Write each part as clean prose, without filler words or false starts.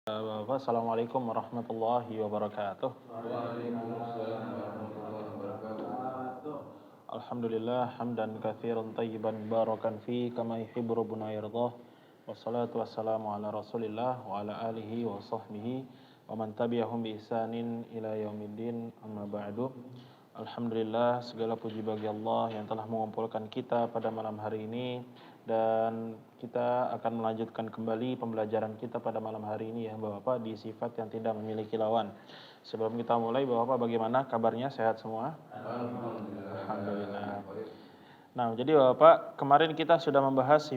Bapak, Assalamualaikum warahmatullahi wabarakatuh. Waalaikumsalam warahmatullahi wabarakatuh. Alhamdulillah hamdan katsiran tayyiban barakan fi kama yuhibbu rabbuna yardah. Wassalatu wassalamu ala Rasulillah wa ala alihi wa sahbihi wa man tabi'ahum bi ihsanin ila yaumiddin. Amma ba'du. Alhamdulillah, segala puji bagi Allah yang telah mengumpulkan kita pada malam hari ini, dan kita akan melanjutkan kembali pembelajaran kita pada malam hari ini ya Bapak, di sifat yang tidak memiliki lawan. Sebelum kita mulai, Bapak bagaimana kabarnya? Sehat semua? Alhamdulillah. Nah, jadi Bapak, kemarin kita sudah membahas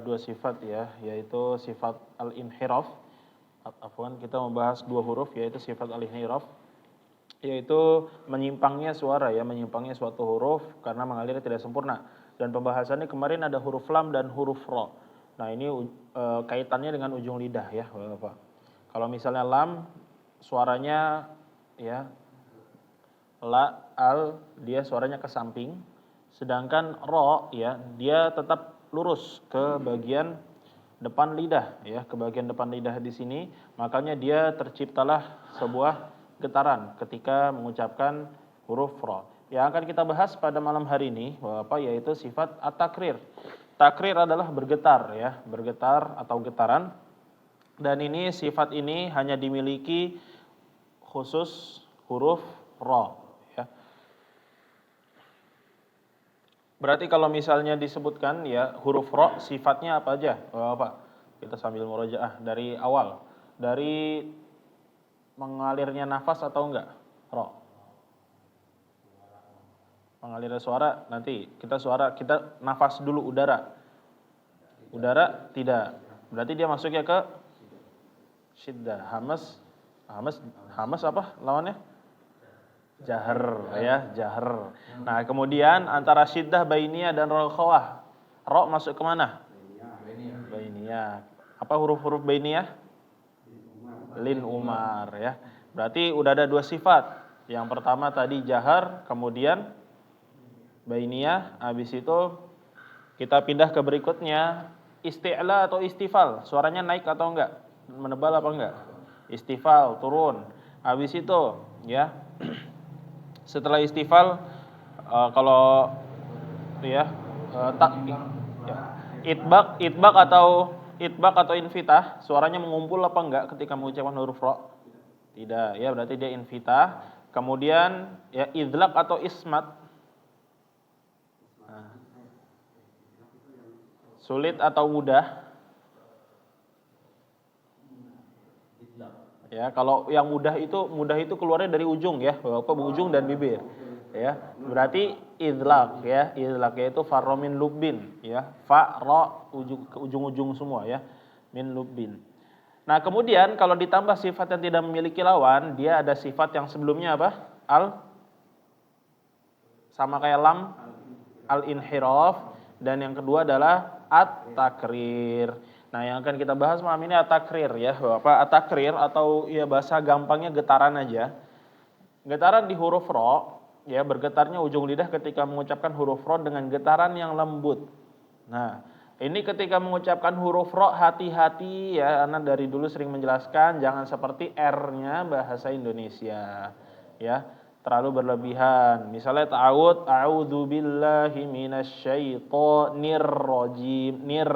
dua sifat ya, yaitu sifat al-inhiraf. Kita membahas dua huruf, yaitu sifat al-inhiraf, yaitu menyimpangnya suara ya, menyimpangnya suatu huruf karena mengalir tidak sempurna. Dan pembahasannya kemarin ada huruf lam dan huruf ro. Nah, ini kaitannya dengan ujung lidah ya Bapak. Kalau misalnya lam, suaranya ya la, al, dia suaranya ke samping. Sedangkan ro ya, dia tetap lurus ke bagian depan lidah ya, ke bagian depan lidah di sini. Makanya dia terciptalah sebuah getaran ketika mengucapkan huruf ro. Yang akan kita bahas pada malam hari ini Bapak, yaitu sifat at-takrir. Takrir adalah bergetar ya, bergetar atau getaran. Dan ini sifat ini hanya dimiliki khusus huruf ro ya. Berarti kalau misalnya disebutkan ya huruf ro, sifatnya apa aja Bapak? Kita sambil murojaah dari awal. Dari mengalirnya nafas atau enggak? Ro. Mengalirnya suara nanti kita nafas dulu udara. Udara tidak. Berarti dia masuknya ke syiddah. Hamas apa lawannya? Jahar ya, jahar. Nah, kemudian antara syiddah bainiyah dan rokhawah. Ro masuk ke mana? Bainiyah. Apa huruf-huruf bainiyah? Lin umar ya. Berarti udah ada dua sifat. Yang pertama tadi jahar, kemudian bainiyah. Habis itu kita pindah ke berikutnya, isti'la atau istifal. Suaranya naik atau enggak? Menebal apa enggak? Istifal, turun. Habis itu ya, setelah istifal kalau ya itbak atau infitah, suaranya mengumpul apa enggak ketika mengucapkan huruf ro? Tidak, ya berarti dia infitah. Kemudian ya idlaq atau ismat. Nah, sulit atau mudah? Ya, kalau yang mudah itu keluarnya dari ujung ya, Bapak, ujung dan bibir. Ya, berarti idlaq ya, idlaq yaitu farra min lubbin ya, fa ra ujung-ujung semua ya, min lubbin. Nah, kemudian kalau ditambah sifat yang tidak memiliki lawan, dia ada sifat yang sebelumnya apa? Sama kayak lam, al-inhiraf, dan yang kedua adalah at-takrir. Nah, yang akan kita bahas malam ini at-takrir ya, Bapak. At-takrir atau ya bahasa gampangnya getaran aja. Getaran di huruf ro ya, bergetarnya ujung lidah ketika mengucapkan huruf ro dengan getaran yang lembut. Nah, ini ketika mengucapkan huruf ro, hati-hati ya, Anak dari dulu sering menjelaskan, jangan seperti R-nya bahasa Indonesia ya, terlalu berlebihan. Misalnya ta'awud, a'udzubillahi minasyaitonir rajim, nir.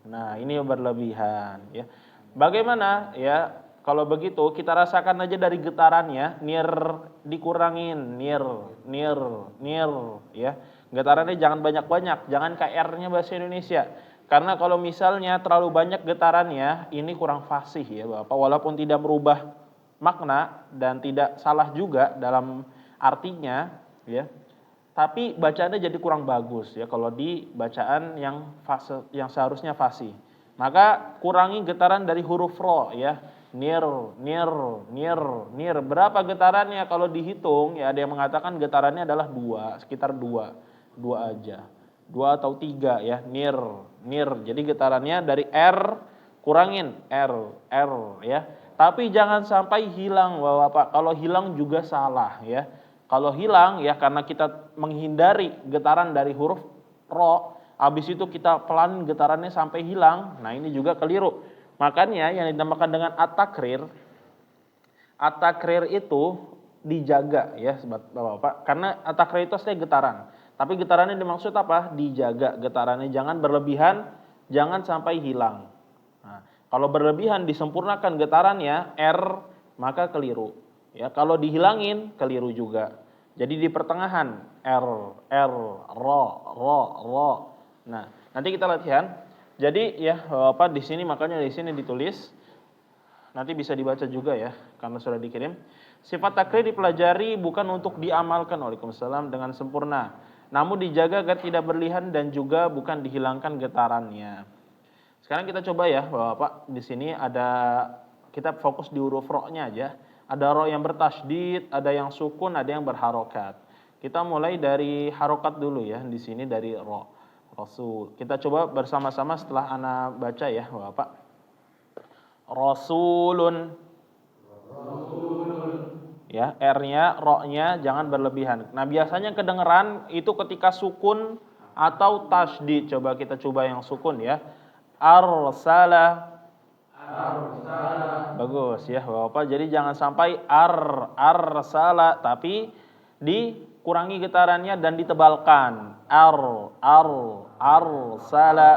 Nah, ini berlebihan ya. Bagaimana ya? Kalau begitu kita rasakan aja dari getarannya, nir dikurangin, nir ya. Getarannya jangan banyak-banyak, jangan KR-nya bahasa Indonesia. Karena kalau misalnya terlalu banyak getarannya, ini kurang fasih ya Bapak. Walaupun tidak merubah makna dan tidak salah juga dalam artinya ya. Tapi bacaannya jadi kurang bagus ya kalau di bacaan yang seharusnya fasih. Maka kurangi getaran dari huruf ro ya. Nir. Berapa getarannya kalau dihitung? Ya ada yang mengatakan getarannya adalah sekitar dua aja. 2 atau 3 ya. Nir. Jadi getarannya dari R kurangin R ya. Tapi jangan sampai hilang Bapak. Kalau hilang juga salah ya. Kalau hilang ya karena kita menghindari getaran dari huruf ro, habis itu kita pelan getarannya sampai hilang. Nah, ini juga keliru. Makanya yang dinamakan dengan at-takrir itu dijaga ya Bapak-bapak. Karena at-takrir itu aslinya getaran. Tapi getarannya dimaksud apa? Dijaga getarannya, jangan berlebihan, jangan sampai hilang. Nah, kalau berlebihan disempurnakan getarannya R, maka keliru. Ya, kalau dihilangin keliru juga. Jadi di pertengahan R, ro. Nah, nanti kita latihan. Jadi ya Bapak di sini makanya di sini ditulis. Nanti bisa dibaca juga ya karena sudah dikirim. Sifat takrir dipelajari bukan untuk diamalkan Waalaikumsalam dengan sempurna, namun dijaga agar tidak berlebihan dan juga bukan dihilangkan getarannya. Sekarang kita coba ya Bapak, di sini ada kita fokus di huruf ro-nya aja. Ada ro yang bertasydid, ada yang sukun, ada yang berharokat. Kita mulai dari harokat dulu ya, di sini dari ro. Rasul. Kita coba bersama-sama setelah ana baca ya Bapak. Rasulun. Ya, R-nya, ro-nya jangan berlebihan. Nah, biasanya kedengeran itu ketika sukun atau tasydid. Coba yang sukun ya. Arsala. Bagus ya Bapak. Jadi jangan sampai arsala tapi dikurangi getarannya dan ditebalkan. Arsala.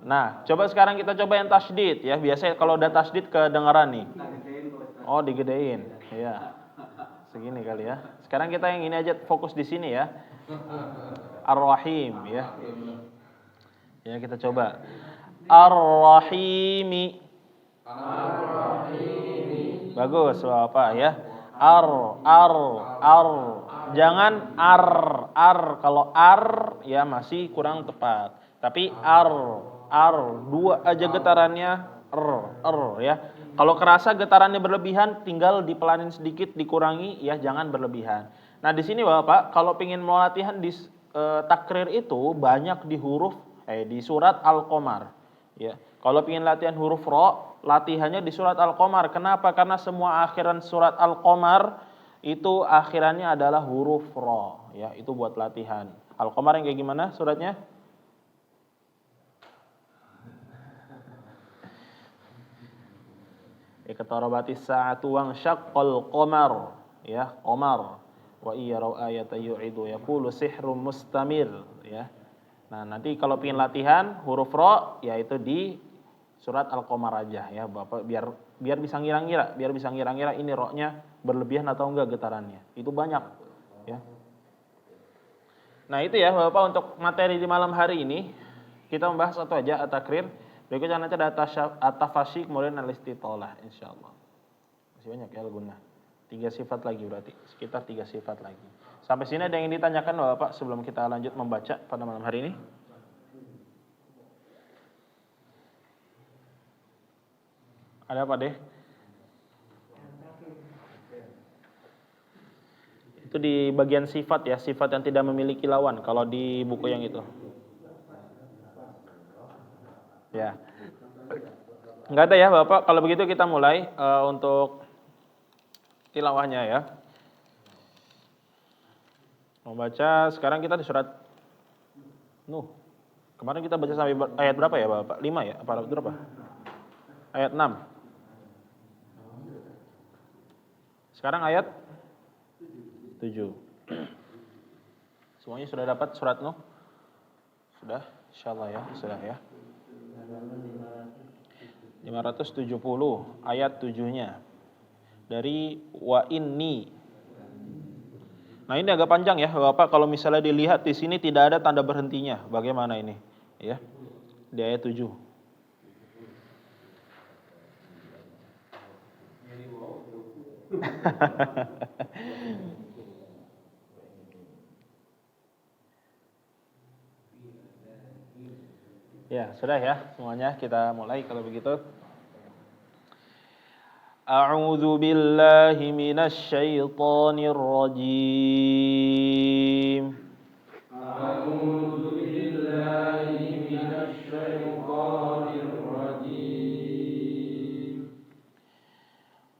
Nah, coba sekarang kita coba yang tasydid ya. Biasanya kalau udah tasydid kedengaran nih. Oh, digedein. Iya. Segini kali ya. Sekarang kita yang ini aja fokus di sini ya. Ar-Rahim ya. Ya, kita coba. Ar-Rahimi. Bagus Bapak ya. Ar. Jangan ar. Kalau ar ya masih kurang tepat. Tapi ar dua aja getarannya ya. Kalau kerasa getarannya berlebihan tinggal dipelanin sedikit, dikurangi ya, jangan berlebihan. Nah, di sini Bapak kalau ingin mau latihan di takrir itu banyak di surat Al-Qamar ya. Kalau ingin latihan huruf ro, latihannya di surat Al-Qamar. Kenapa? Karena semua akhiran surat Al-Qamar itu akhirannya adalah huruf ro ya. Itu buat latihan. Al-Qamar yang kayak gimana suratnya? Iqtarabatis sa'atu wa syaqqal qamar ya, qamar. Wa iyyaru ayatan yu'idu yaqulu sihrun mustamir ya. Nah, nanti kalau ingin latihan huruf ro yaitu di surat Al-Qamar aja ya Bapak, biar bisa ngira-ngira ini ro-nya berlebihan atau enggak getarannya. Itu banyak ya. Nah, itu ya Bapak untuk materi di malam hari ini. Kita membahas satu aja at-takrir. Berikutnya nanti ada at-tafasyi kemudian al-istitalah insyaallah. Masih banyak ya al-gunnah. 3 sifat lagi berarti, sekitar 3 sifat lagi. Sampai sini ada yang ditanyakan Bapak sebelum kita lanjut membaca pada malam hari ini? Ada apa deh? Itu di bagian sifat ya, sifat yang tidak memiliki lawan kalau di buku yang itu. Ya. Enggak ada ya Bapak, kalau begitu kita mulai untuk tilawahnya ya. Membaca sekarang kita di surat Nuh. Kemarin kita baca sampai ayat berapa ya Bapak? 5 ya? Apa berapa? Ayat 6. Sekarang ayat 7. Semuanya sudah dapat surat Nuh? Sudah? Insyaallah ya, sudah ya. 570 ayat 7-nya. Dari wa inni. Nah, ini agak panjang ya, Bapak. Kalau misalnya dilihat di sini tidak ada tanda berhentinya. Bagaimana ini? Ya. Di ayat 7. Ya, sudah ya semuanya, kita mulai kalau begitu. A'udzu billahi minasy syaithanir rajim. A'udzu billahi minasy syaithanir rajim.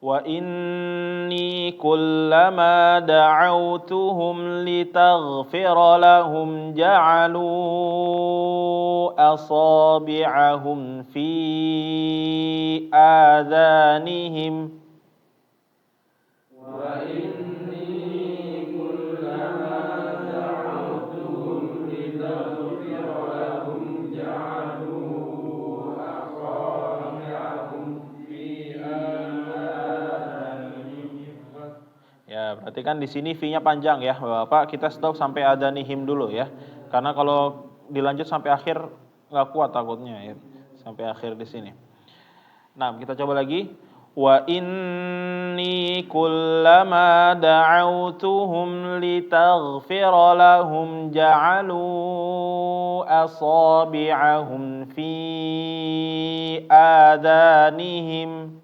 وإني كلما دعوتهم لتغفر لهم جعلوا أصابعهم في آذانهم Ya, berarti kan di sini V-nya panjang ya, Bapak. Kita stop sampai adanihim dulu ya. Karena kalau dilanjut sampai akhir nggak kuat takutnya ya. Sampai akhir di sini. Nah, kita coba lagi. Wa inni kullama da'awtuhum litaghfira lahum ja'alu asabi'ahum fi adanihim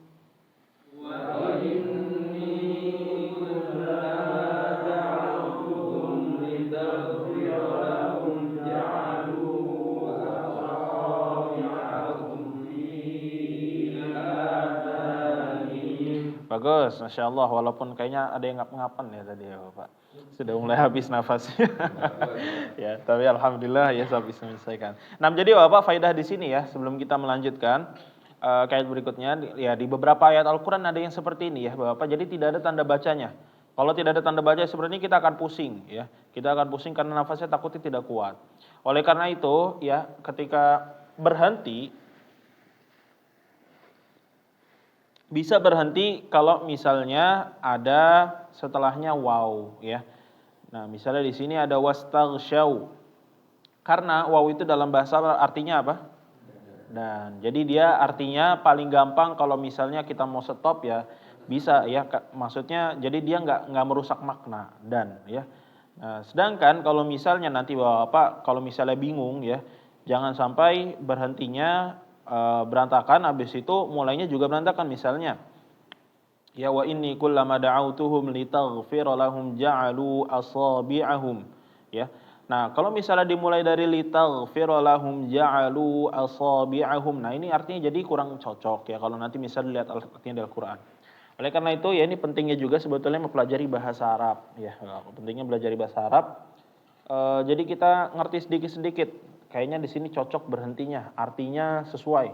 Bagus, Masya Allah. Walaupun kayaknya ada yang ngap-ngapan ya tadi ya Bapak. Sudah mulai habis nafasnya. Ya, tapi Alhamdulillah ya bisa menyelesaikan. Nah, jadi Bapak faedah di sini ya, sebelum kita melanjutkan ayat berikutnya, ya di beberapa ayat Al-Quran ada yang seperti ini ya Bapak. Jadi tidak ada tanda bacanya. Kalau tidak ada tanda baca seperti ini kita akan pusing ya. Kita akan pusing karena nafasnya takutnya tidak kuat. Oleh karena itu ya, ketika berhenti bisa berhenti kalau misalnya ada setelahnya waw ya. Nah, misalnya di sini ada wastaghsyaw. Karena waw itu dalam bahasa artinya apa? Dan jadi dia artinya paling gampang kalau misalnya kita mau stop ya bisa ya. Maksudnya jadi dia nggak merusak makna dan ya. Nah, sedangkan kalau misalnya nanti Bapak kalau misalnya bingung ya, jangan sampai berhentinya berantakan, habis itu mulainya juga berantakan. Misalnya ya wa inni kullama da'awtuhum litaghfira lahum ja'alu asabi'ahum ya. Nah, kalau misalnya dimulai dari litaghfira lahum ja'alu asabi'ahum, nah ini artinya jadi kurang cocok ya kalau nanti misalnya lihat artinya di Al-Qur'an. Oleh karena itu ya ini pentingnya juga sebetulnya mempelajari bahasa Arab ya. Pentingnya belajar bahasa Arab. Jadi kita ngerti sedikit-sedikit. Kayaknya di sini cocok berhentinya, artinya sesuai.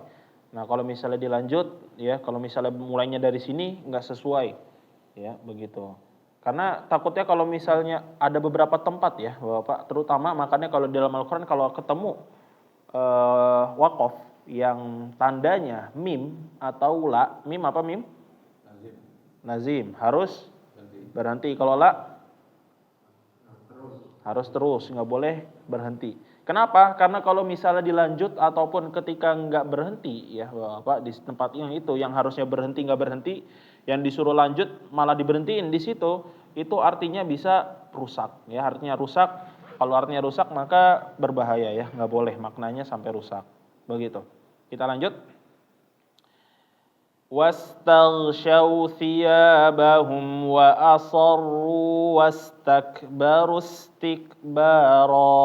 Nah, kalau misalnya dilanjut ya, kalau misalnya mulainya dari sini nggak sesuai, ya begitu. Karena takutnya kalau misalnya ada beberapa tempat ya, Bapak, terutama makanya kalau di dalam Al-Quran kalau ketemu waqaf yang tandanya mim atau la, mim apa mim? Nazim, harus berhenti. Kalau la harus terus, nggak boleh berhenti. Kenapa? Karena kalau misalnya dilanjut ataupun ketika nggak berhenti ya Bapak di tempat yang itu yang harusnya berhenti nggak berhenti, yang disuruh lanjut malah diberhentiin di situ, itu artinya bisa rusak ya, artinya rusak. Kalau artinya rusak maka berbahaya ya, nggak boleh maknanya sampai rusak. Begitu. Kita lanjut. واستغشوا ثيابهم وأصروا واستكبروا استكبارا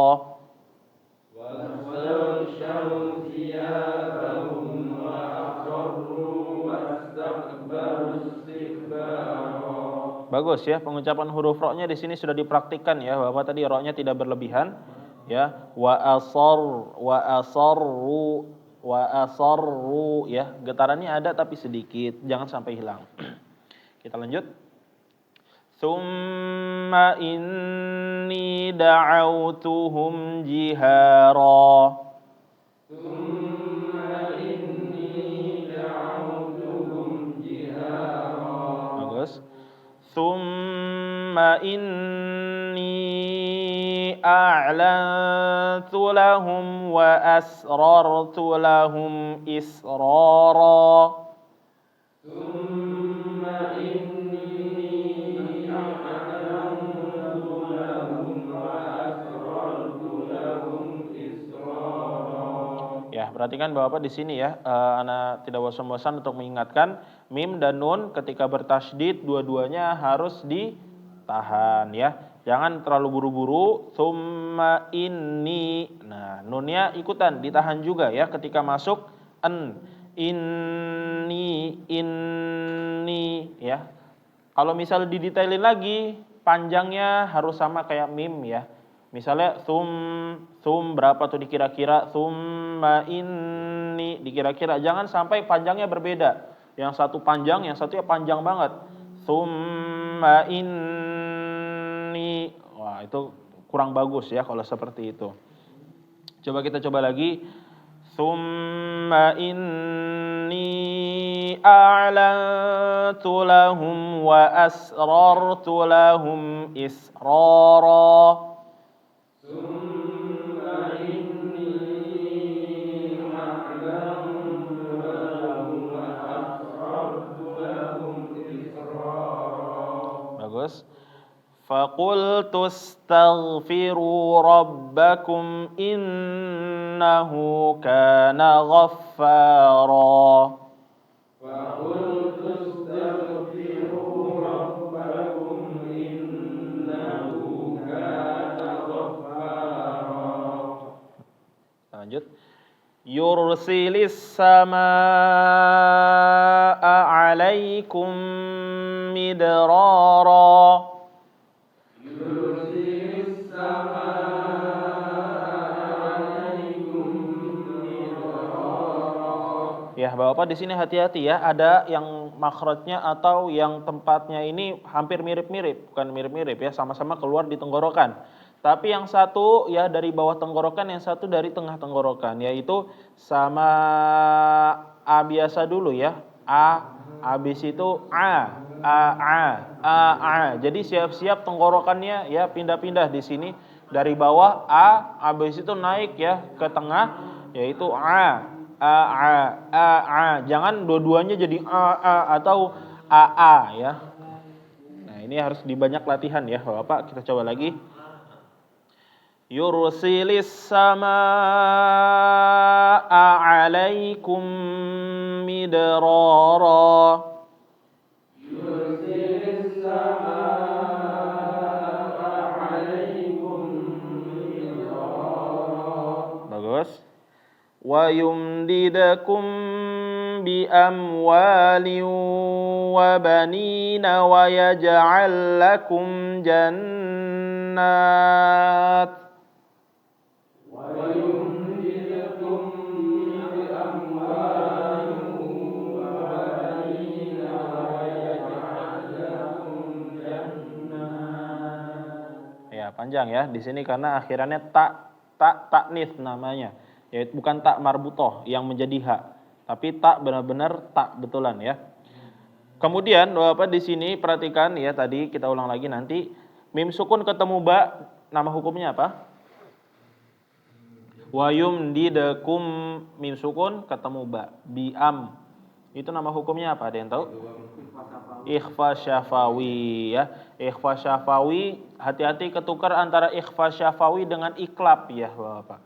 واستغشوا ثيابهم وأصروا واستكبروا استكبارا. Bagus ya, pengucapan huruf ro-nya di sini sudah dipraktikkan ya, Bapak tadi ro-nya tidak berlebihan ya. Wa asarru ya, getarannya ada tapi sedikit, jangan sampai hilang. Kita lanjut. Tsumma inni da'awtuhum jihara. Tsumma inni da'awtuhum jihara. Bagus. Tsumma inni a'lantu lahum wa asrartu lahum israra. Tsumma inni a'lantu lahum wa asrartu lahum israra. Ya, perhatikan Bapak di sini ya, Ana tidak bosan-bosan untuk mengingatkan mim dan nun ketika bertasydid dua-duanya harus ditahan ya. Jangan terlalu buru-buru. Tsumma inni. Nah, nunnya ikutan ditahan juga ya ketika masuk en. inni ya. Kalau misal didetailin lagi, panjangnya harus sama kayak mim ya. Misalnya sum berapa tuh dikira-kira, summa inni dikira-kira, jangan sampai panjangnya berbeda. Yang satu panjang, yang satu ya panjang banget. Summa inni. Wah, itu kurang bagus ya kalau seperti itu. Kita coba lagi. Summa inni a'lantu lahum wa asrartu lahum israra. Bagus. Faqultu astaghfiru rabbakum innahu kana ghaffara. فقلت استغفروا ربكم إنه كان غفارا. Lanjut. Yursilis samaa 'alaikum midrara. Yursilis samaa 'alaikum midrara. Ya, Bapak di sini hati-hati ya, ada yang makhrajnya atau yang tempatnya ini hampir mirip-mirip, bukan mirip-mirip ya, sama-sama keluar di tenggorokan. Tapi yang satu ya dari bawah tenggorokan, yang satu dari tengah tenggorokan, yaitu sama a biasa dulu ya. A, habis itu a. Jadi siap-siap tenggorokannya ya pindah-pindah di sini dari bawah a, habis itu naik ya ke tengah yaitu a. Jangan dua-duanya jadi a atau a ya. Nah, ini harus dibanyak latihan ya, Bapak. Kita coba lagi. Yursilis samaa 'alaikum midrara. Yursilis samaa 'alaikum midrara. Bagus. Wa yumdidakum bi amwalin wa banina wa yaj'al lakum jannat. Panjang ya di sini karena akhirannya taknis namanya, yaitu bukan tak marbutoh yang menjadi hak, tapi tak benar-benar tak betulan ya. Kemudian Bapak di sini perhatikan ya, tadi kita ulang lagi nanti mim sukun ketemu ba, nama hukumnya apa? Wa yumdidakum, mim sukun ketemu ba, biam, itu nama hukumnya apa? Ada yang tahu? Ikhfa syafawi ya. Ikhfa syafawi, hati-hati ketukar antara ikhfa syafawi dengan iklab ya Bapak.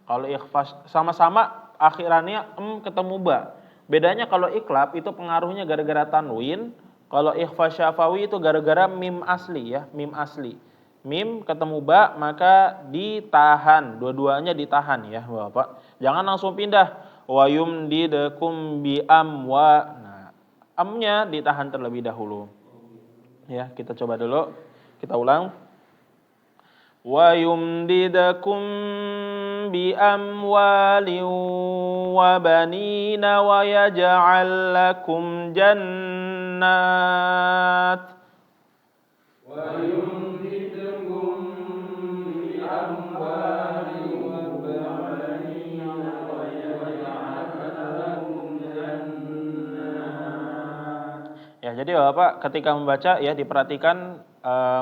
Kalau ikhfa sama-sama akhirannya ketemu ba. Bedanya kalau iklab itu pengaruhnya gara-gara tanwin, kalau ikhfa syafawi itu gara-gara mim asli ya, mim asli. Mim ketemu ba maka ditahan, dua-duanya ditahan ya Bapak. Jangan langsung pindah. Wa yumdidakum bi amwa. Amnya ditahan terlebih dahulu. Ya, kita coba dulu. Kita ulang. Wa yumdidakum bi amwalin wa banina wa yaj'al lakum jannat. Wa yumdidakum bi amwalin wa banina wa yaj'al lakum jannat. Ya, jadi Bapak ketika membaca ya diperhatikan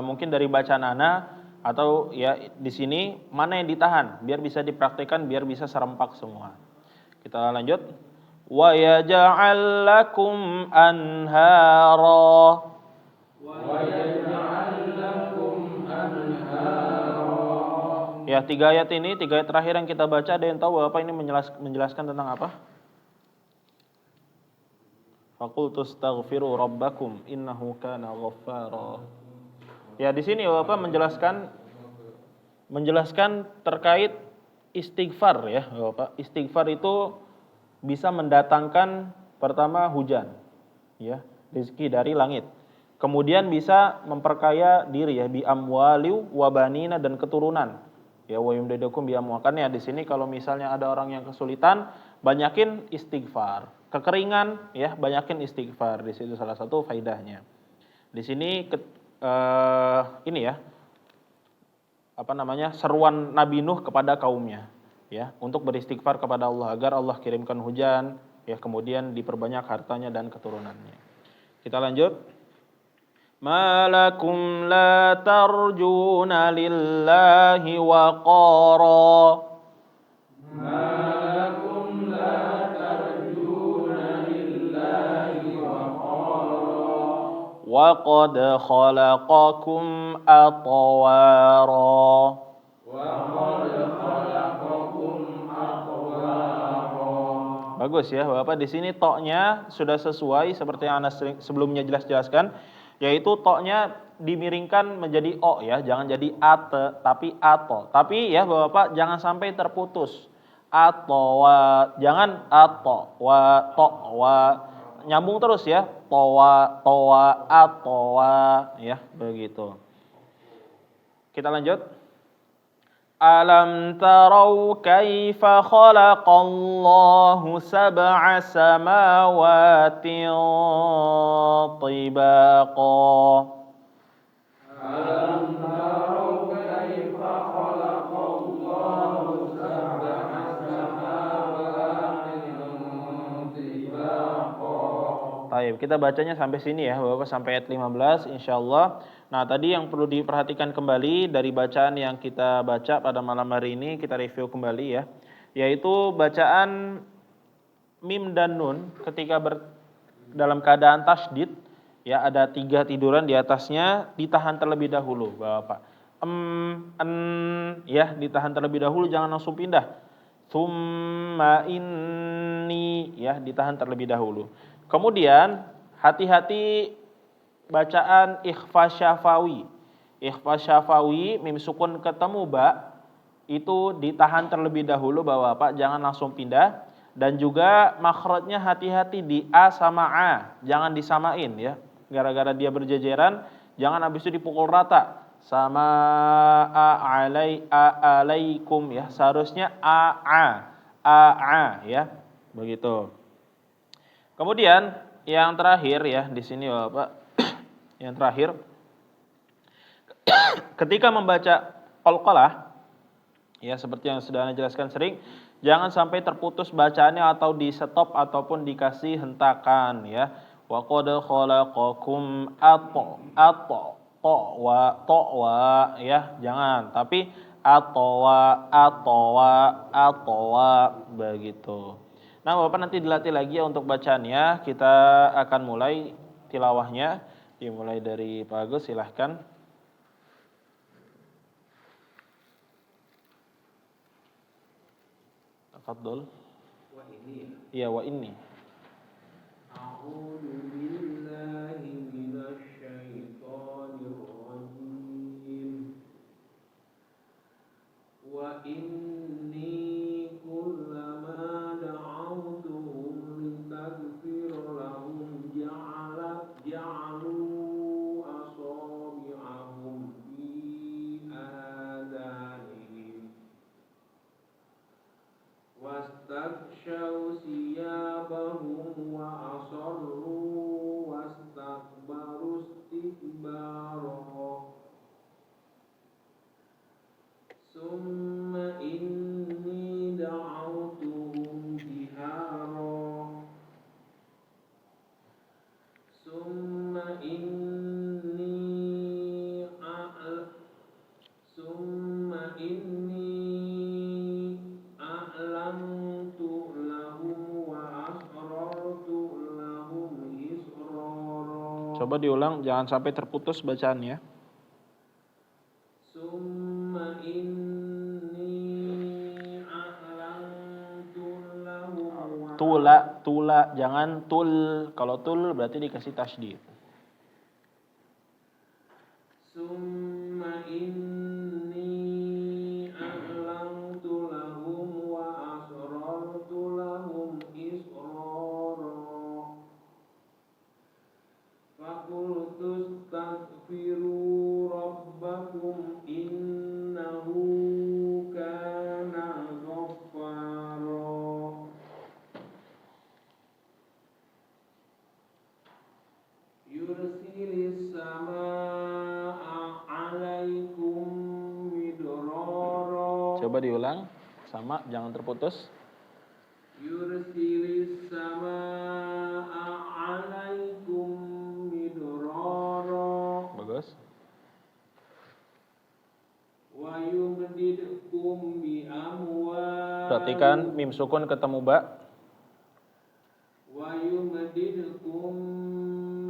mungkin dari bacaan ana atau ya di sini mana yang ditahan biar bisa dipraktikkan, biar bisa serempak semua. Kita lanjut. Wa yaj'al lakum anhara. Wa yaj'al lakum anhara. Ya, tiga ayat terakhir yang kita baca, ada yang tahu Bapak ini menjelaskan tentang apa? Faqultu astaghfiru rabbakum innahu kana ghaffara. Ya, di sini Bapak menjelaskan terkait istighfar ya, Bapak. Istighfar itu bisa mendatangkan pertama hujan, ya, rezeki dari langit. Kemudian bisa memperkaya diri ya, bi amwali wa banina, dan keturunan. Ya, wa yumdidukum bi amwal. Kan ya di sini kalau misalnya ada orang yang kesulitan, banyakin istighfar. Kekeringan ya, banyakin istighfar. Di situ salah satu faidahnya. Di sini ini ya, apa namanya, seruan Nabi Nuh kepada kaumnya ya, untuk beristighfar kepada Allah agar Allah kirimkan hujan ya, kemudian diperbanyak hartanya dan keturunannya. Kita lanjut. Malakum la tarjuna lillahi waqara. Malakum la tarjuna lillahi waqara. Wa qad khalaqakum atwara. Bagus ya Bapak, di sini toknya sudah sesuai seperti yang Anda sebelumnya jelaskan, yaitu toknya dimiringkan menjadi o ya, jangan jadi ate tapi ato. Tapi ya Bapak jangan sampai terputus. Atowa, jangan ato wa to wa, nyambung terus ya. Towa towa atowa ya, begitu. Kita lanjut. Alam tarau kaifa khalaqallahu sab'a samawatin tibaqa. Alam tarau kaifa khalaqallahu sab'a samawatin tibaqa. Baik, kita bacanya sampai sini ya Bapak, sampai ayat 15 insyaallah. Nah, tadi yang perlu diperhatikan kembali dari bacaan yang kita baca pada malam hari ini, kita review kembali ya, yaitu bacaan mim dan nun ketika dalam keadaan tasydid ya, ada 3 tiduran di atasnya, ditahan terlebih dahulu Bapak. Ya, ditahan terlebih dahulu, jangan langsung pindah. Tsumma inni ya, ditahan terlebih dahulu. Kemudian hati-hati bacaan ikhfa syafawi. Ikhfa syafawi mim sukun ketemu ba itu ditahan terlebih dahulu Bapak, jangan langsung pindah. Dan juga makhrajnya hati-hati di a sama a, jangan disamain ya. Gara-gara dia berjejeran, jangan habis itu dipukul rata. Sama alaikum ya, seharusnya a ya. Begitu. Kemudian yang terakhir ya di sini Bapak, yang terakhir, ketika membaca qalqalah, ya seperti yang sudah Anda jelaskan sering, jangan sampai terputus bacaannya atau di stop ataupun dikasih hentakan ya. Wa qad khalaqakum wa ya, jangan, tapi atwa begitu. Nah, Bapak nanti dilatih lagi ya untuk bacaannya. Kita akan mulai tilawahnya. Dimulai dari Pak Agus, silahkan. Tafadhol. Wa ini. Iya, wa ini. A'udzu billahi minasy syaithanir rajim. Wa inni kullama da'awtuhum litaghfir lahum ja'alu asabi'ahum fi adanihim wastaghshaw siyabahum wa asarru wastakbaru istikbara. Summa inni da'awtuhum jihara. Summa inni a'lamtu lahum wa asrartu lahum israra. Coba diulang, jangan sampai terputus bacaannya. Summa inni a'lamtu lahum Tula, jangan tul. Kalau tul berarti dikasih tasydid. Summa inni a'lamtu lahum wa asrartu lahum Coba diulang, sama, jangan terputus. Yursilis samaa'a 'alaikum midrara. Bagus. Wa yumdidkum bi amwal. Perhatikan mim sukun ketemu ba. Wa yumdidkum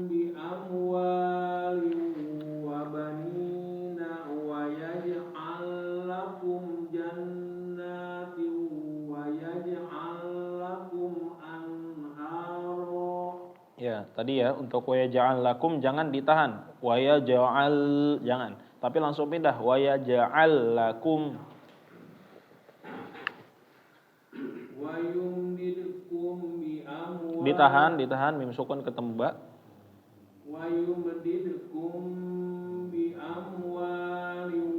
bi amwalin wa banina wa yaj'al lakum jannatin wa yaj'al lakum anhara. Ya, tadi ya untuk wa yaj'al lakum jangan ditahan. Wa yaj'al jangan, tapi langsung pindah wa yaj'al lakum. Wa yumdidkum bi amwal. Ditahan mim sukun ketemu ba. Wa yumdidkum bi amwalin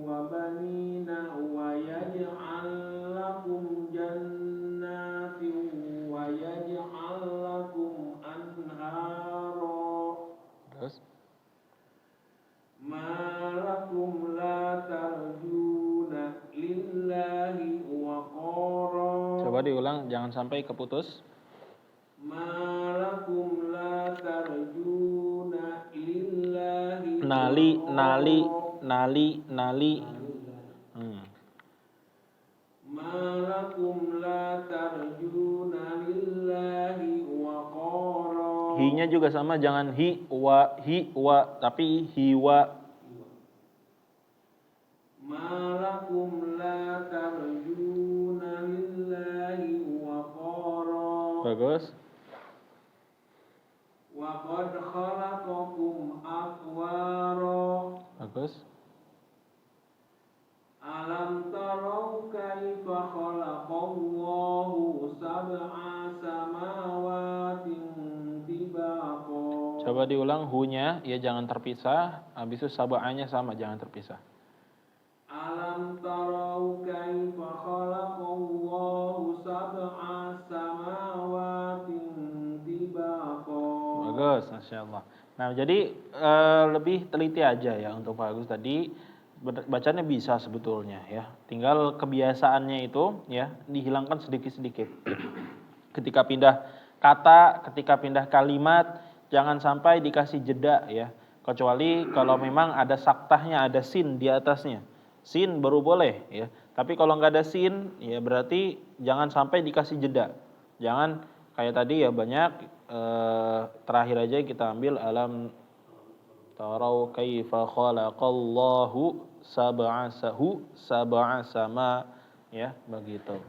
wa banina wa yaj'al lakum jannatin wa yaj'al lakum anhara. Terus Ma lakum la tarjuna lillahi waqara. coba diulang, jangan sampai keputus. Ma lakum la tarjuna lillahi Nali. Ma lakum la tarjuna lillahi waqara. Hi-nya juga sama, jangan hi wa, tapi hiwa. Ma lakum la tarjuna lillahi waqara. Bagus. Wa qad khalaqakum atwara. Bagus. Alam tarau kaifa khalaqallahu sab'a samawatin tibaqa. Coba diulang hu-nya, ya jangan terpisah. Habis itu sab'anya sama, jangan terpisah. Alam tarau kaifa khalaqallahu sab'a samawatin tibaqa. Bagus, Masya Allah. Nah, jadi lebih teliti aja ya untuk Pak Agus tadi. Bacanya bisa sebetulnya ya. Tinggal kebiasaannya itu ya dihilangkan sedikit-sedikit. Ketika pindah kata, ketika pindah kalimat, jangan sampai dikasih jeda ya. Kecuali kalau memang ada saktahnya, ada sin di atasnya. Sin baru boleh ya. Tapi kalau nggak ada sin, ya berarti jangan sampai dikasih jeda. Jangan kayak tadi ya banyak. Terakhir aja kita ambil alam tarau kaifa khalaqallahu sab'a sama ya begitu.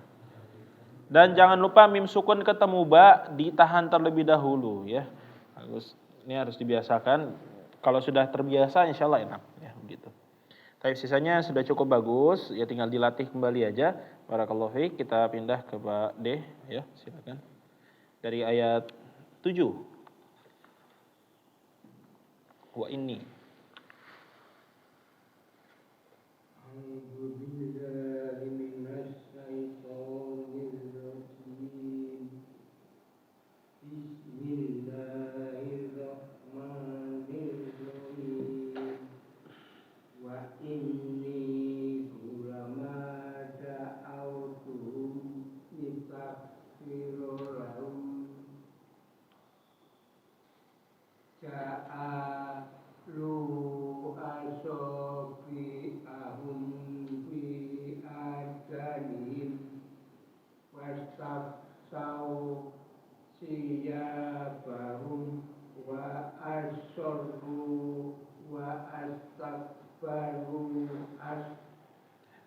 Dan jangan lupa mim sukun ketemu ba ditahan terlebih dahulu ya. Ini harus dibiasakan. Kalau sudah terbiasa insyaallah enak ya begitu. Tapi sisanya sudah cukup bagus, ya tinggal dilatih kembali aja. Barakallahu fiik. Kita pindah ke Pak D ya, silakan. Dari ayat 7. Wa inni.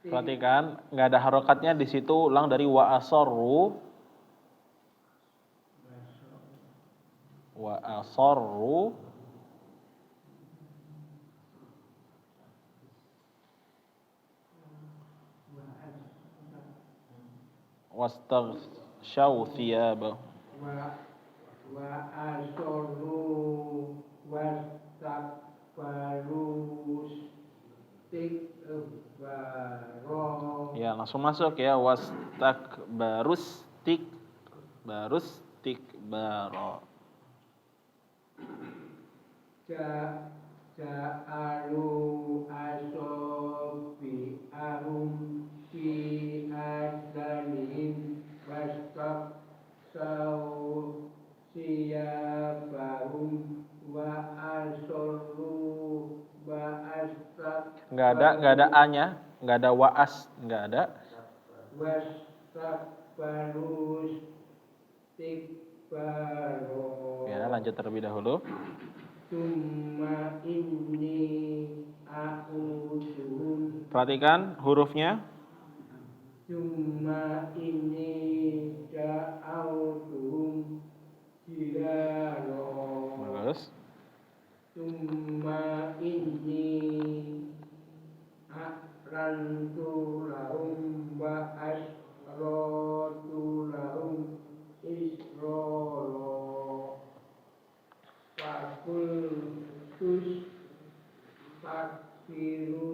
Perhatikan, nggak ada harokatnya di situ. Ulang dari wa asarru. Wa asarru. Wastaghshaw thiyabah. Wa asarru wastakbaru istikbara. Ya, langsung masuk ya. Wastakbarus tikbara. Ja'alu asobi'ahum fi nggak ada a-nya, nggak ada waas, nggak ada. Wastakbaru istikbaru. Ya, lanjut terlebih dahulu. Summa inni a'udzuhum. Perhatikan hurufnya. Summa inni da'autuhum jiraro. Bagus. Summa inni a'rantu lahum wa asratu lahum isroro. Fakul takfiru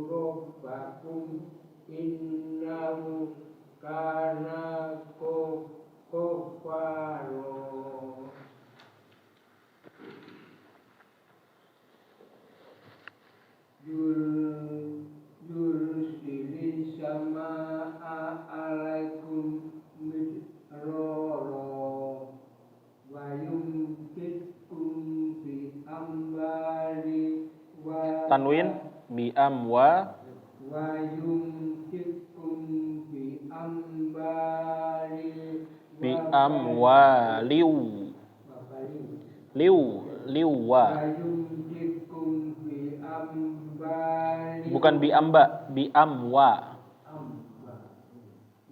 rabbakum innahu kana ghafaro. Yursilis sama'a alaikum midrara wa yumditkum bi amwali wa Tanwin bi amwa. wa yumditkum bi amwali Bi amwaliw. Liwa. yumditkum bi amwali. Bukan bi amba, bi amwa.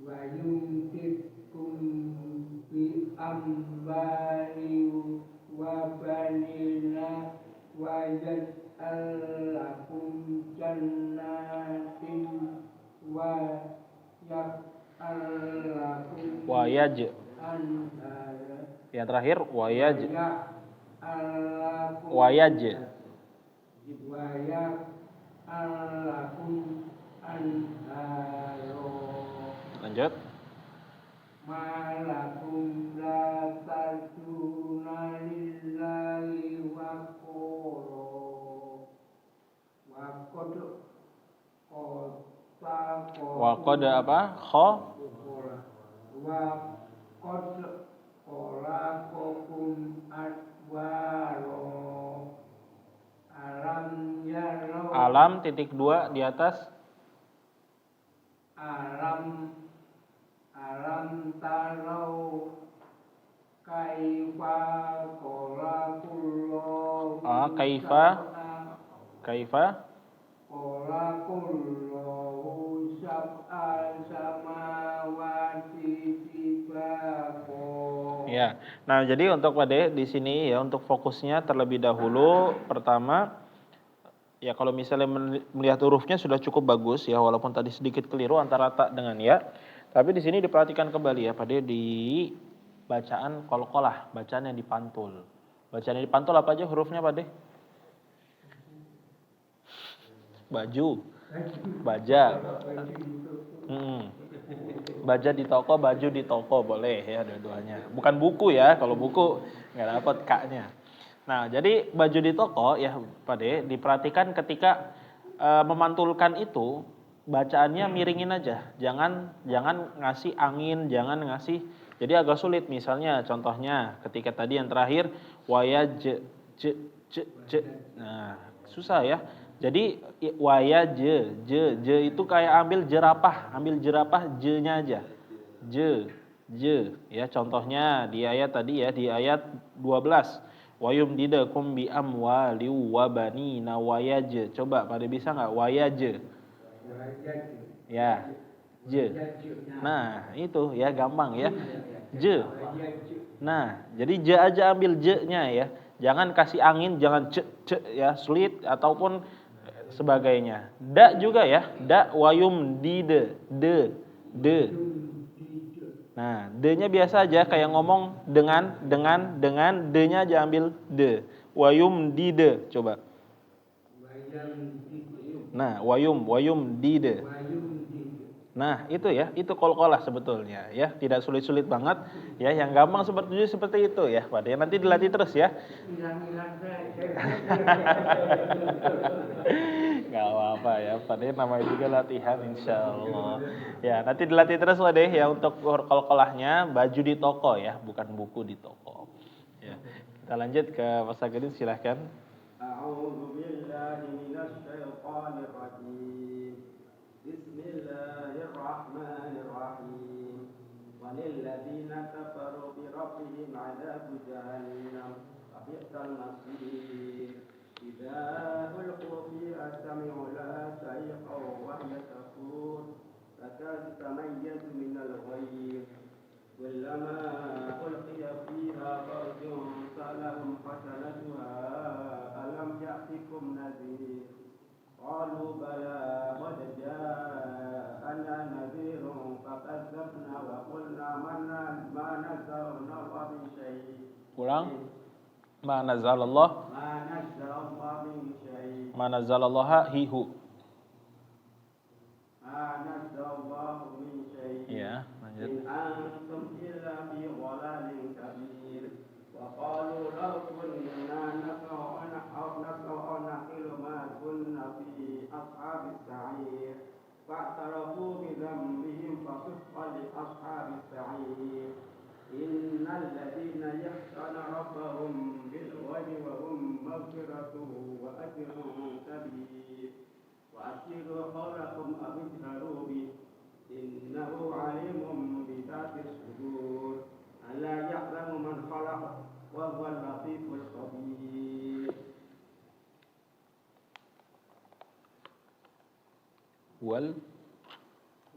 Wa yumditkum bi amwali wa banina wa yaj'al lakum jannatin wa yaj'al lakum Wayaj. anhara. Yang terakhir wayaj. Wayaj'al lakum anhara. Lanjut. Malakum la tarjuna lillahi wa qad Wa qad apa? Kha. wa qad khalaqakum atwaro. Alam titik 2 di atas. Alam tarau kaifa khalaqallahu Kaifa khalaqallahu sab'a samawati tibaqa. Ya. Nah, jadi untuk Pade di sini ya untuk fokusnya terlebih dahulu pertama ya kalau misalnya melihat hurufnya sudah cukup bagus ya walaupun tadi sedikit keliru antara ta dengan ya. Tapi di sini diperhatikan kembali ya Pade di bacaan qalqalah, bacaan yang dipantul. Bacaan yang dipantul apa aja hurufnya Pade? Baju, baja. Baja di toko, baju di toko boleh ya dua-duanya. Bukan buku ya, kalau buku nggak dapat K-nya. Nah, jadi baju di toko ya Pade diperhatikan ketika memantulkan itu bacaannya miringin aja. Jangan ngasih angin, jangan ngasih. Jadi agak sulit misalnya contohnya ketika tadi yang terakhir wayaj j. Nah, susah ya. Jadi wayaj j itu kayak ambil jerapah j-nya aja. J ya contohnya di ayat tadi ya di ayat 12. Wayum didakum bi amwali wa banina wayaj. Coba pada bisa enggak wayaj? Ya. J. Nah, itu ya gampang ya. J. Nah, jadi j aja ambil j-nya ya. Jangan kasih angin, jangan c ya, sulit ataupun sebagainya. Da juga ya. Da wayum dide. De. Nah, D-nya biasa aja kayak ngomong dengan D-nya aja ambil D. Wayum dide coba. Nah, wayum dide. Nah, itu ya, itu qalqalah sebetulnya ya, tidak sulit-sulit banget ya, yang gampang seperti itu ya, Pak. Ya, nanti dilatih terus ya. Gak apa-apa ya, Pak. Namanya juga latihan insyaallah. Ya, nanti dilatih terus Pak deh ya untuk qalqalahnya baju di toko ya, bukan buku di toko. Ya. Kita lanjut ke Mas Agedin silahkan. الشيطان الرجيم بسم الله الرحمن الرحيم وللذين كفروا بربهم عذاب جهنم وبئس المصير إذا ألقوا فيها سمعوا لها شهيقا وهي تفور تكاد تميز من الغيظ كلما ألقي فيها فوج سألهم قتلتها ألم يأتكم نذير قالوا بلى قد جاءنا نذير فكذبنا وقلنا ما نزل الله من شيء Ulang. Ma nazalallah. ما نزل الله من شيء Ma nazalallaha hihu. ما نزل الله من شيء Ya, lanjut. إن أنتم إلا في ضلال كبير وقالوا لو كنا نسمع أو نعقل ما كنا في أصحاب السعير فاعترفوا بذنبهم فسحقا لأصحاب السعير إن الذين يخشون ربهم بالغيب وهم مغفرته وأجر كبير وأسروا قولكم أو اجهروا به إنه عليم بذات الصدور ألا يعلم من خلق وهو اللطيف الخبير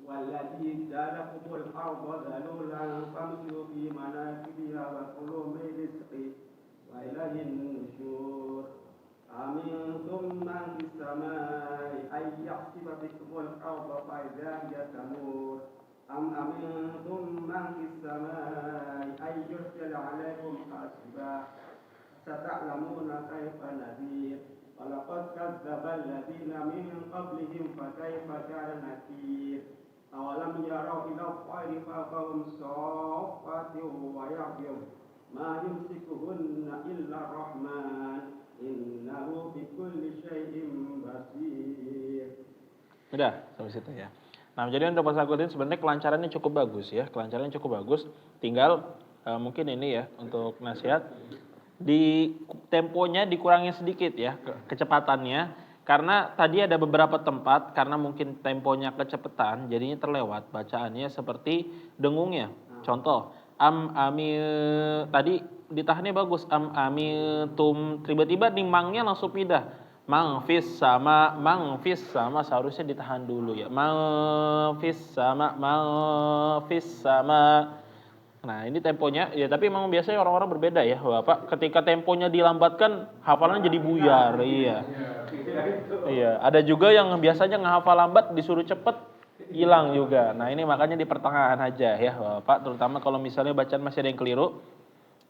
والذي جعلكم الأرض ذلولا فامشوا في مناكبها وكلوا من رزقه وإليه النشور أمنتم من في السماء أن يخسف بكم الأرض فإذا هي تمور أم أمنتم من في السماء أن يرسل عليكم حاسبا ستعلمون كيف نذير ولقد كذب الذين من قبلهم فكيف كان نكير أولم يروا إلى الطير فوقهم صافات ويقبض ما يمسكهن إلا الرحمن Innahu bikulli syai'in basir. Udah sampai situ ya. Nah, jadi untuk pasal ini sebenarnya kelancarannya cukup bagus ya. Kelancarannya cukup bagus. Tinggal mungkin ini ya untuk nasihat di temponya dikurangi sedikit ya kecepatannya karena tadi ada beberapa tempat karena mungkin temponya kecepatan jadinya terlewat bacaannya seperti dengungnya. Contoh amil tadi ditahannya bagus tum tiba-tiba di mangnya langsung pindah mangfis sama seharusnya ditahan dulu ya mangfis sama. Nah ini temponya ya tapi memang biasanya orang-orang berbeda ya Bapak ketika temponya dilambatkan hafalannya jadi buyar. Iya ada juga yang biasanya ngehafal lambat disuruh cepet hilang juga. Nah ini makanya di pertengahan aja ya Bapak terutama kalau misalnya bacaan masih ada yang keliru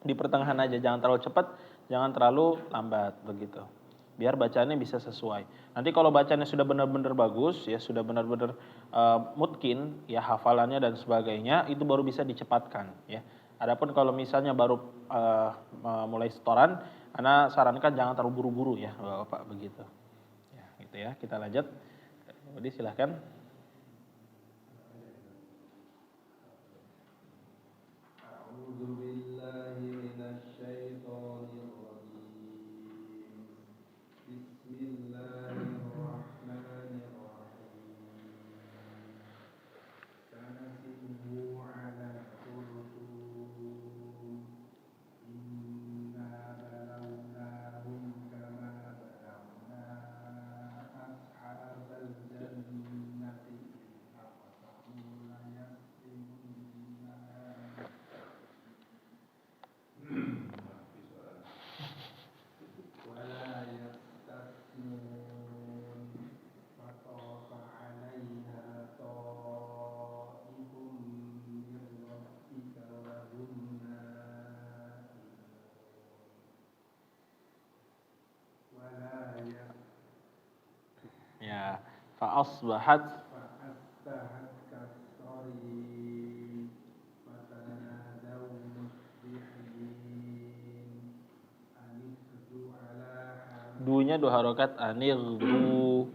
di pertengahan aja, jangan terlalu cepat, jangan terlalu lambat begitu. Biar bacaannya bisa sesuai. Nanti kalau bacaannya sudah benar-benar bagus, ya sudah benar-benar mungkin, ya hafalannya dan sebagainya, itu baru bisa dicepatkan. Ya. Adapun kalau misalnya baru mulai setoran, Ana sarankan jangan terlalu buru-buru ya, Bapak begitu. Ya, gitu ya. Kita lanjut. Jadi silahkan. Ya, fa'asbahat dunya 2 harokat anirdu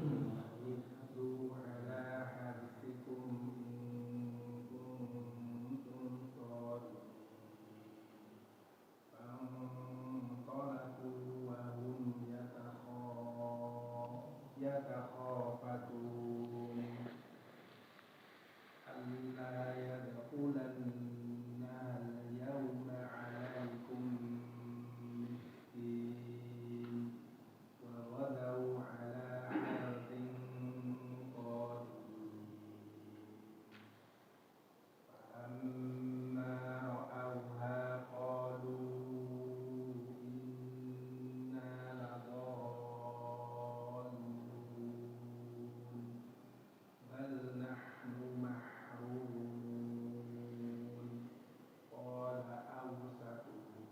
يتخافتون ألا يدخلنها اليوم عليكم مسكين وغدوا على حرد قادرين فلما رأوها قالوا إنا لضالون بل نحن محرومون قال أوسطهم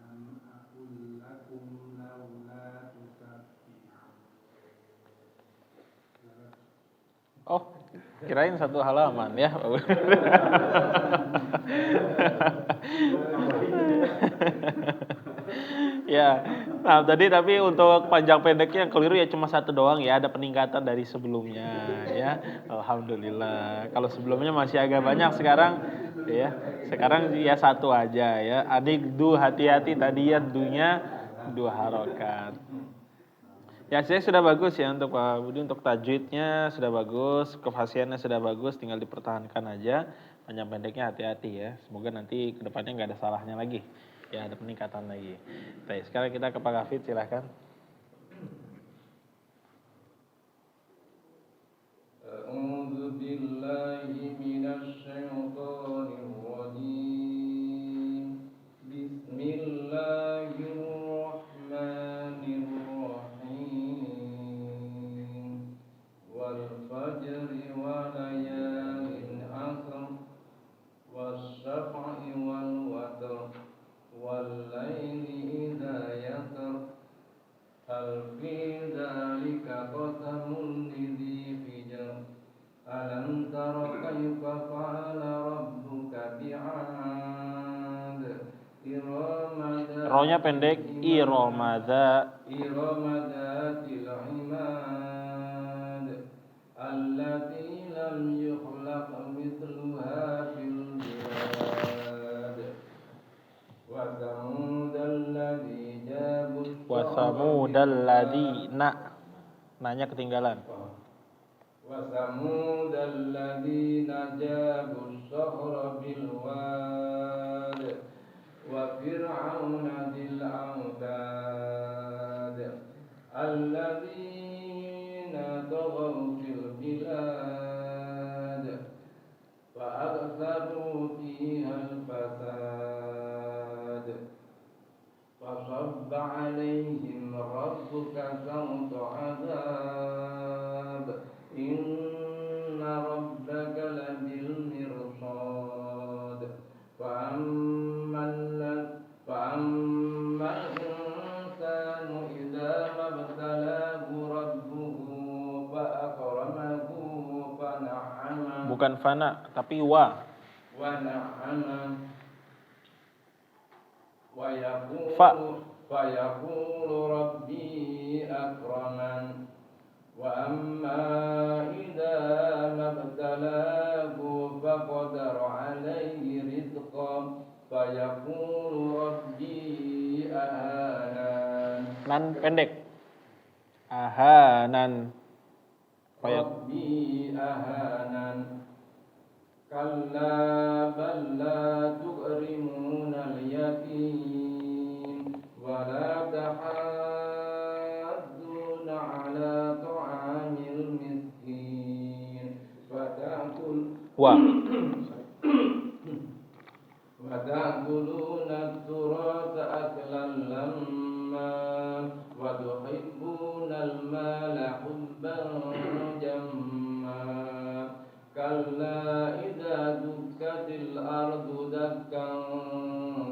ألم أقل لكم لولا تسبحون. Oh, kirain satu halaman ya. Ya, nah tadi tapi untuk panjang pendeknya yang keliru ya cuma satu doang ya, ada peningkatan dari sebelumnya ya. Alhamdulillah. Kalau sebelumnya masih agak banyak sekarang ya. Sekarang ya satu aja ya. Adik du hati-hati tadi ya dunya dua harokat. Ya saya sudah bagus ya untuk Pak Budi, untuk tajwidnya sudah bagus, kefasihannya sudah bagus, tinggal dipertahankan aja. Panjang pendeknya hati-hati ya. Semoga nanti kedepannya nggak ada salahnya lagi. Ya ada peningkatan lagi. Baik, sekarang kita ke Pak Hafid, silahkan. A'udzu billahi minasy syaithanir rajim. Bismillahirrahmanirrahim. Wal fajri wa layalin 'ashr was-saf'i wal watr wal laili idza yasr hal fi dzalika qasamun lidzi hijr alam tara kayfa fa'ala rabbuka bi'ad irama Rohnya pendek, iromadza dzatil imad allati lam yukhlaq mithluha fil bilad wa wasamudal ladina. Nanya ketinggalan. وثمود الذين جابوا الصخر بالواد وفرعون ذي الأوتاد الذين طغوا في البلاد فأكثروا فيها الفساد فصب عليهم ربك سوط عذاب إن ربك لبالمرصاد فأما الإنسان إذا ما ابتلاه ربه فأكرمه فنعمه. Bukan fana tapi wa. ونعمه ويقول ربي أكرمن وأما إذا ما ابتلاه فقدر عليه رزقه فيقول ربي أهانن. Nan pendek. Ahanan. ربي أهانن كلا بل لا تكرمون اليتيم ولا تحاضون على طعام المسكين وتأكلون التراث أكلا لما وتحبون المال حبا جما كلا إذا دكت الأرض دكا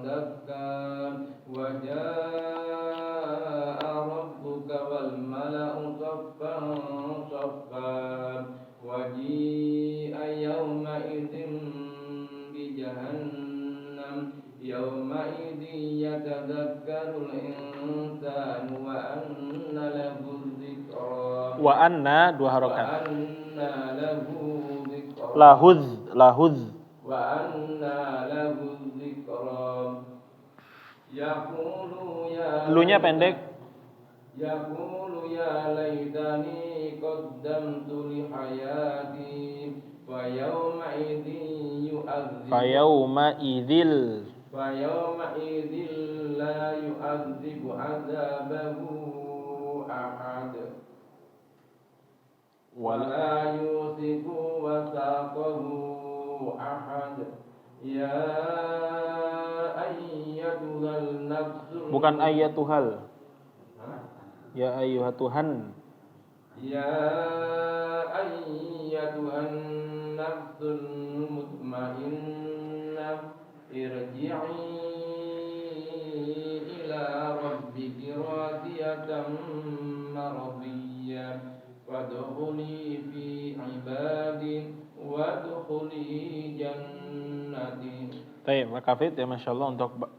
دكا وجاء ربك والملأ صفا صفا وجيء يومئذ بجهنم يومئذ يتذكر الإنسان وأنى له الذكرى وأنى dua harokat. وأنى له lahuz وأنى له الذكرى يقول يا lunya pendek يقول يا ليتني قدمت لحياتي فيومئذ لا يعذب عذابه أحد ولا يوثق وثاقه أحد يا أيتها النفس bukan ayyatuhal ya ayyuhatuhan يا أيتها النفس المطمئنة ارجعي إلى ربك راضية مرضية فادخلي في عبادي وادخلي جنتي. Baik, Pak Kafid ya Masya Allah untuk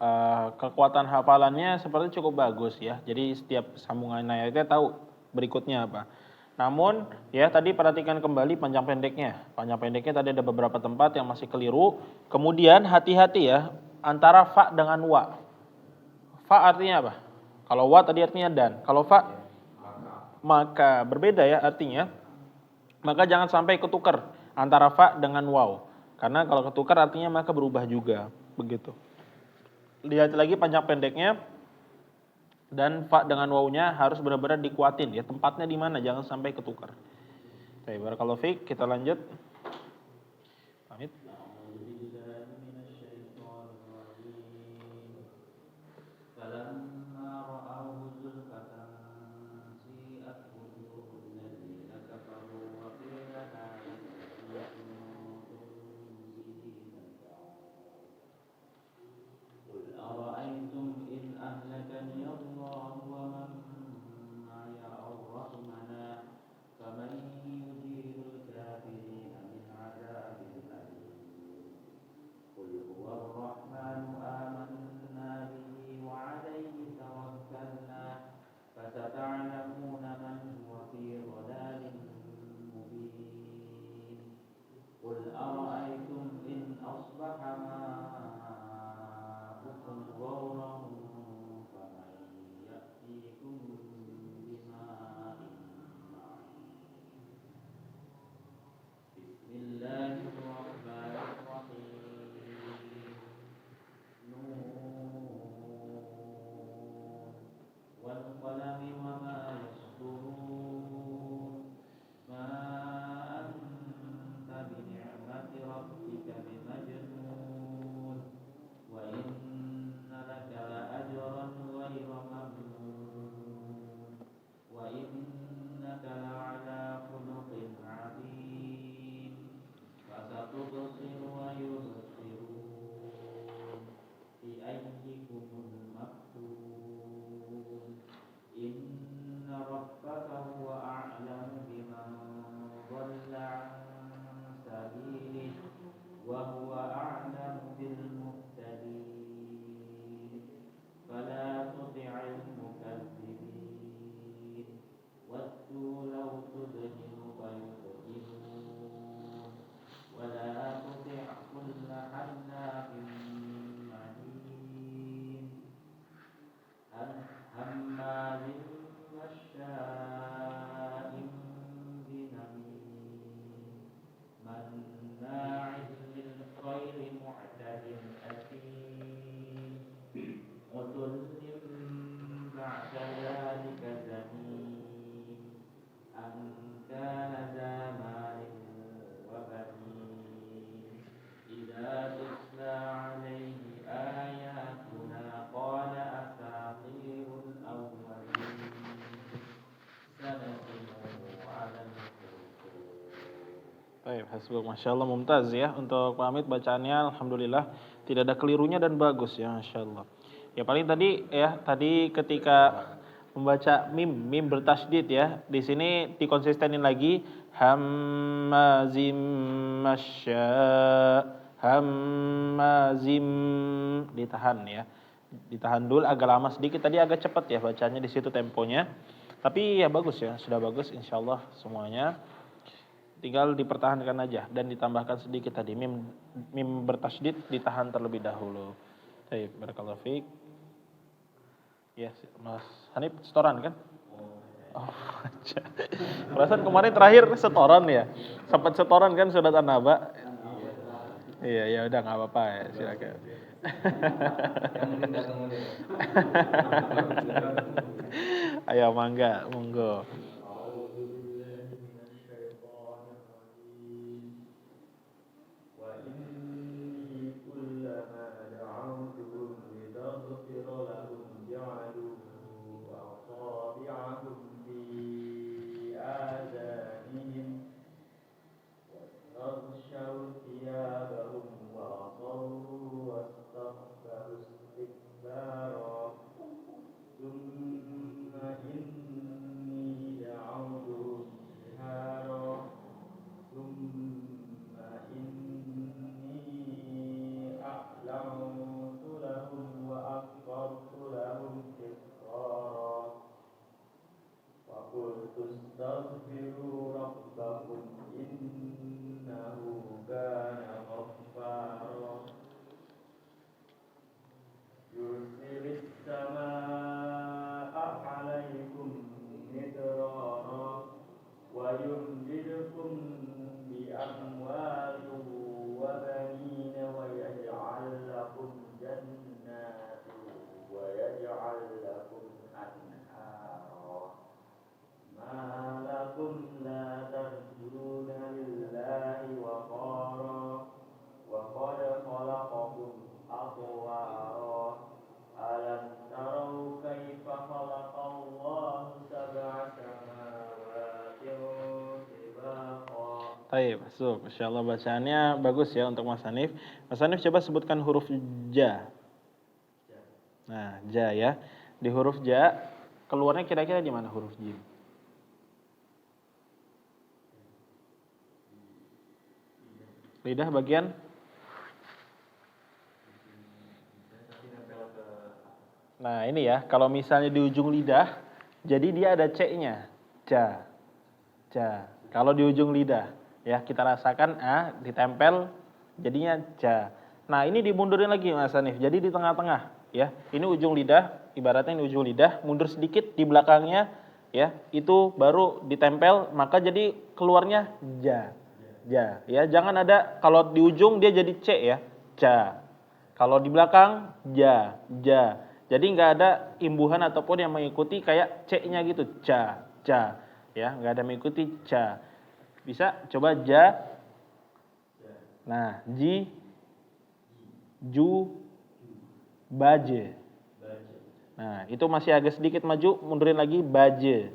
kekuatan hafalannya seperti cukup bagus ya. Jadi setiap sambungan ayatnya tahu berikutnya apa. Namun ya tadi perhatikan kembali panjang pendeknya. Panjang pendeknya tadi ada beberapa tempat yang masih keliru. Kemudian hati-hati ya antara fa dengan wa. Fa artinya apa? Kalau wa tadi artinya dan. Kalau fa maka berbeda ya artinya. Maka jangan sampai ketukar antara fa dengan waw. Karena kalau ketukar artinya maka berubah juga, begitu. Lihat lagi panjang pendeknya dan fa dengan wawunya harus benar-benar dikuatin ya, tempatnya di mana, jangan sampai ketukar. Baik, barakallahu fiik, kita lanjut. Pamit. Baik, hasbuk, Masya Allah, mumtaz ya. Untuk pamit bacaannya Alhamdulillah tidak ada kelirunya dan bagus ya, Masya Allah. Ya paling tadi ketika membaca mim bertasydid ya. Di sini dikonsistenin lagi hammazim hammazim, ditahan ya. Ditahan dulu agak lama sedikit, tadi agak cepat ya bacanya di situ temponya. Tapi ya bagus ya, sudah bagus insyaallah semuanya. Tinggal dipertahankan aja dan ditambahkan sedikit tadi mim bertasydid ditahan terlebih dahulu. Baik, barakallahu fiik. Ya, Mas Hanif setoran kan? Oh, baca. Perasaan kemarin terakhir setoran ya. Sempat setoran kan surat An-Naba. Iya, ya udah nggak apa-apa ya, silakan. Ayo mangga, monggo. Baik, masuk. Masya Allah bacaannya bagus ya untuk Mas Hanif. Mas Hanif coba sebutkan huruf ja. Nah, ja ya. Di huruf ja, keluarnya kira-kira di mana huruf jim? Lidah bagian? Nah, ini ya. Kalau misalnya di ujung lidah, jadi dia ada C-nya. Ja. Ja. Kalau di ujung lidah. Ya, kita rasakan ditempel jadinya ja. Nah, ini dimundurin lagi Mas Hanif. Jadi di tengah-tengah ya. Ini ujung lidah, ibaratnya ini ujung lidah, mundur sedikit di belakangnya ya. Itu baru ditempel, maka jadi keluarnya ja. Ja, ya. Jangan ada kalau di ujung dia jadi C ya. Ja. Kalau di belakang ja, ja. Jadi nggak ada imbuhan ataupun yang mengikuti kayak C-nya gitu. Ja, ja. Ya, nggak ada mengikuti ja. Bisa coba ja. Nah, ji, ju, baje. Nah, itu masih agak sedikit maju, mundurin lagi baje.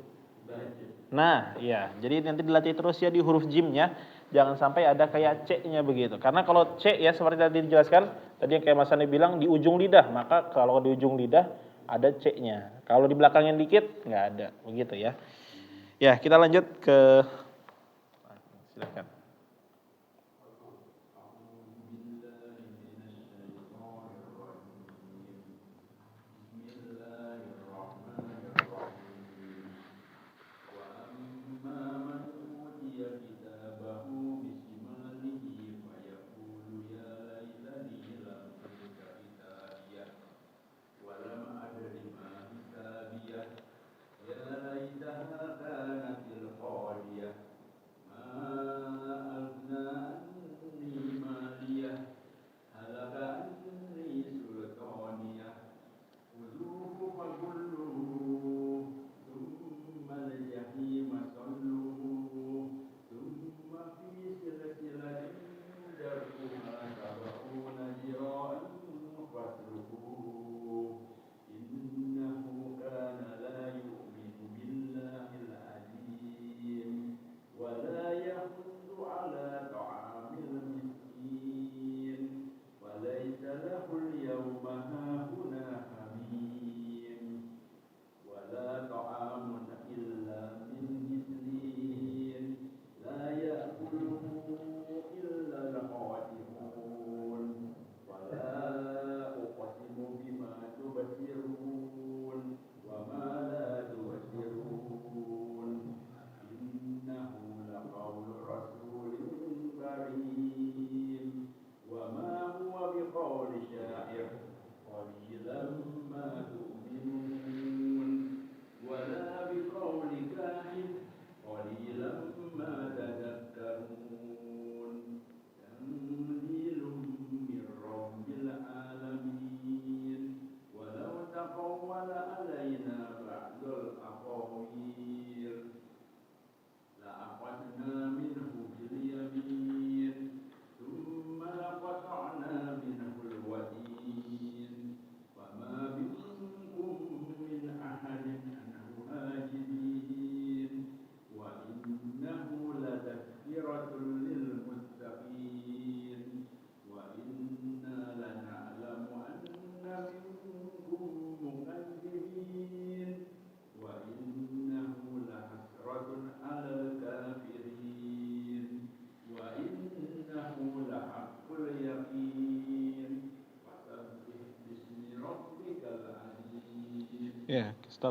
Nah, ya. Jadi nanti dilatih terus ya di huruf jimnya. Jangan sampai ada kayak C-nya begitu. Karena kalau C ya seperti tadi dijelaskan, tadi yang kayak Mas Ani bilang di ujung lidah, maka kalau di ujung lidah ada C-nya. Kalau di belakangnya dikit nggak ada, begitu ya. Ya, kita lanjut ke silakan.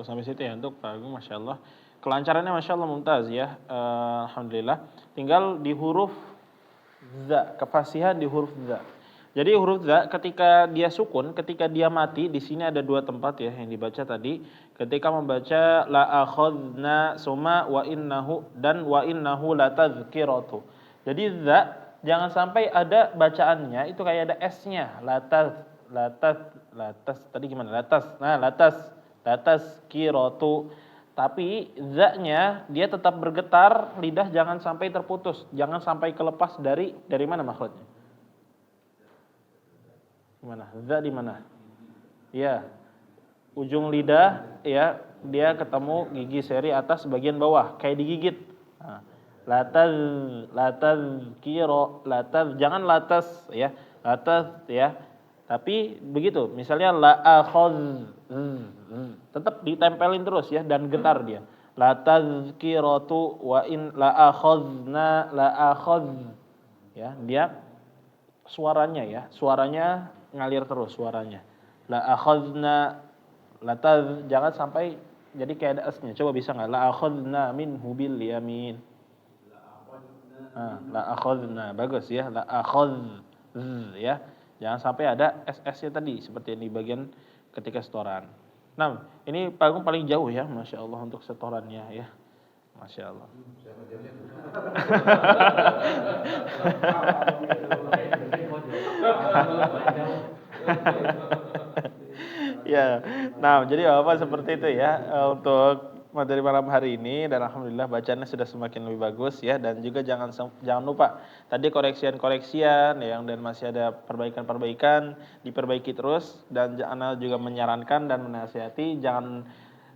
sampai situ ya untuk Pak Agung, Masya Allah. Kelancarannya Masya Allah mumtaz ya, Alhamdulillah. Tinggal di huruf za, kefasihan di huruf za. Jadi huruf za ketika dia sukun, ketika dia mati, di sini ada dua tempat ya yang dibaca tadi. Ketika membaca la akhadna summa wa innahu dan wa innahu latazkiratu. Jadi za jangan sampai ada bacaannya itu kayak ada s-nya, latas tadi gimana? Latas kiratu. Tapi za-nya dia tetap bergetar, lidah jangan sampai terputus, jangan sampai kelepas dari mana makhrajnya? Mana? Za di mana? Ya. Ujung lidah ya, dia ketemu gigi seri atas bagian bawah kayak digigit. Nah, jangan latas ya. Latas ya. Tapi begitu, misalnya la akhadz tetap ditempelin terus ya dan getar dia. La tazkiratu wa in la akhadna la akhadz. Ya, dia suaranya ngalir terus suaranya. La akhadna jangan sampai jadi kayak ada s-nya. Coba bisa enggak? La akhadna minhu bil yamin. La akhadna bagus ya. La akhadz ya. Jangan sampai ada SS-nya tadi seperti di bagian ketika setoran. Nah, ini Pak Agung paling jauh ya, Masya Allah untuk setorannya ya. Masya Allah. Ya, nah jadi Bapak seperti itu ya untuk materi malam hari ini, dan alhamdulillah bacaannya sudah semakin lebih bagus ya, dan juga jangan lupa tadi koreksian yang dan masih ada perbaikan diperbaiki terus, dan Ana juga menyarankan dan menasihati jangan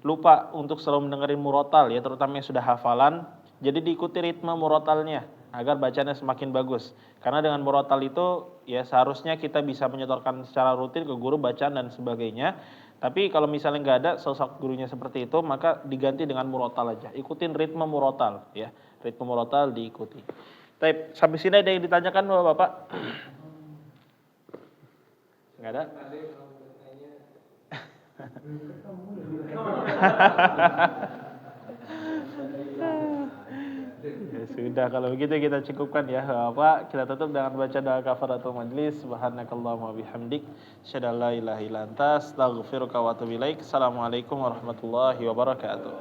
lupa untuk selalu mendengarin murotal ya, terutama yang sudah hafalan. Jadi diikuti ritme murotalnya agar bacanya semakin bagus. Karena dengan murotal itu ya seharusnya kita bisa menyetorkan secara rutin ke guru bacaan dan sebagainya. Tapi kalau misalnya nggak ada sosok gurunya seperti itu, maka diganti dengan murotal aja. Ikutin ritme murotal ya. Ritme murotal diikuti. Tapi sampai sini ada yang ditanyakan Bapak? Nggak ada? Ya sudah, kalau begitu kita cukupkan ya Bapak. Kita tutup dengan baca doa kafaratul majlis. Subhanakallahumma bihamdik, asyhadu an la ilaha illa anta, astaghfiruka wa atubu ilaik. Assalamualaikum warahmatullahi wabarakatuh.